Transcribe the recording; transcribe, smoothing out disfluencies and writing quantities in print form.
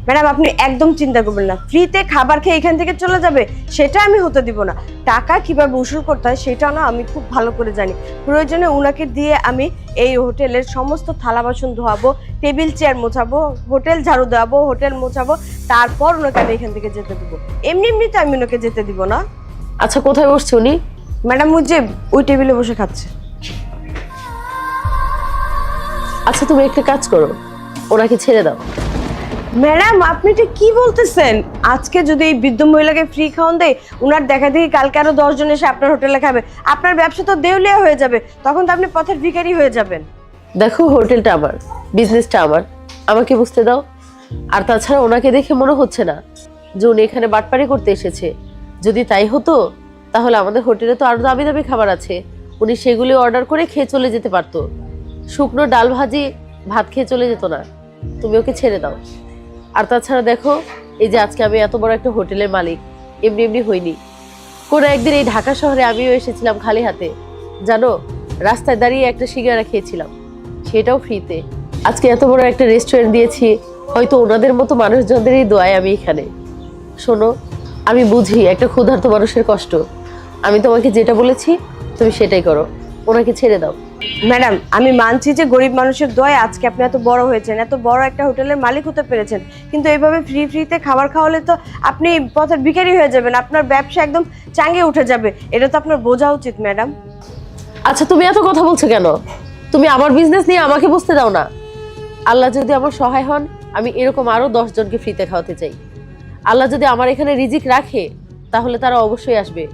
Madam আপনি একদম চিন্তা করবেন না, ফ্রিতে খাবার খেয়ে এখান থেকে চলে যাবে সেটা আমি হতে দিব না। টাকা কিভাবে উসুল করতে হয় সেটা না আমি খুব ভালো করে জানি। প্রয়োজনে উনাকে দিয়ে আমি এই হোটেলের সমস্ত থালা বাসন ধোয়াবো, টেবিল চেয়ার মোছাবো, হোটেল ঝাড়ু দেওয়াবো, হোটেল মোছাবো, তারপর ওনাকে আমি এখান থেকে যেতে দেবো। এমনি এমনি তো আমি ওনাকে যেতে দিব না। আচ্ছা, কোথায় বসছে উনি? ম্যাডাম ওই যে ওই টেবিলে বসে খাচ্ছে। আচ্ছা, তুমি একটা কাজ করো, ওনাকে ছেড়ে দাও। ম্যাডাম আপনি এটা কি বলতেছেন? আজকে যদি এই বৃদ্ধ মহিলাকে ফ্রি খাওয়ান দেয়, উনার দেখা দেখি কালকে আরো 10 জন এসে আপনার হোটেলে খাবে, আপনার ব্যবসা তো দেউলিয়া হয়ে যাবে, তখন তো আপনি পথের ভিখারি হয়ে যাবেন। দেখো, হোটেলটা আমার, বিজনেসটা আমার, আমাকে বুঝতে দাও। আর তাছাড়া ওনাকে দেখে মনে হচ্ছে না যে উনি এখানে বাটপারি করতে এসেছে। যদি তাই হতো তাহলে আমাদের হোটেলে তো আরো দামি দামি খাবার আছে, উনি সেগুলি অর্ডার করে খেয়ে চলে যেতে পারতো। শুকনো ডাল ভাজি ভাত খেয়ে চলে যেত না। তুমি ওকে ছেড়ে দাও। আর তাছাড়া দেখো, এই যে আজকে আমি এত বড় একটা হোটেলের মালিক এমনি এমনি হইনি। কোনো একদিন এই ঢাকা শহরে আমিও এসেছিলাম খালি হাতে, জানো, রাস্তায় দাঁড়িয়ে একটা সিঙ্গারা খেয়েছিলাম, সেটাও ফ্রিতে। আজকে এত বড় একটা রেস্টুরেন্ট দিয়েছি, হয়তো ওনাদের মতো মানুষজনদেরই দোয়ায় আমি এখানে। শোনো, আমি বুঝি একটা ক্ষুধার্ত মানুষের কষ্ট। আমি তোমাকে যেটা বলেছি তুমি সেটাই করো, ওনাকে ছেড়ে দাও। ম্যাডাম আমি মানছি যে গরিব মানুষের দোয়ায় আজকে আপনি এত বড় হয়েছেন, এত বড় একটা হোটেলের মালিক হতে পেরেছেন, কিন্তু এইভাবে ফ্রিতে খাবার খাওয়ালে তো আপনি পথের ভিখারি হয়ে যাবেন, আপনার ব্যবসা একদম চাঙ্গে উঠে যাবে। এটা তো আপনার বোঝা উচিত ম্যাডাম। আচ্ছা, তুমি এত কথা বলছো কেন? তুমি আমার বিজনেস নিয়ে আমাকে বুঝতে দাও না। আল্লাহ যদি আমার সহায় হন, আমি এরকম আরো 10 জনকে ফ্রিতে খাওয়াতে চাই। আল্লাহ যদি আমার এখানে রিজিক রাখে তাহলে তারা অবশ্যই আসবে।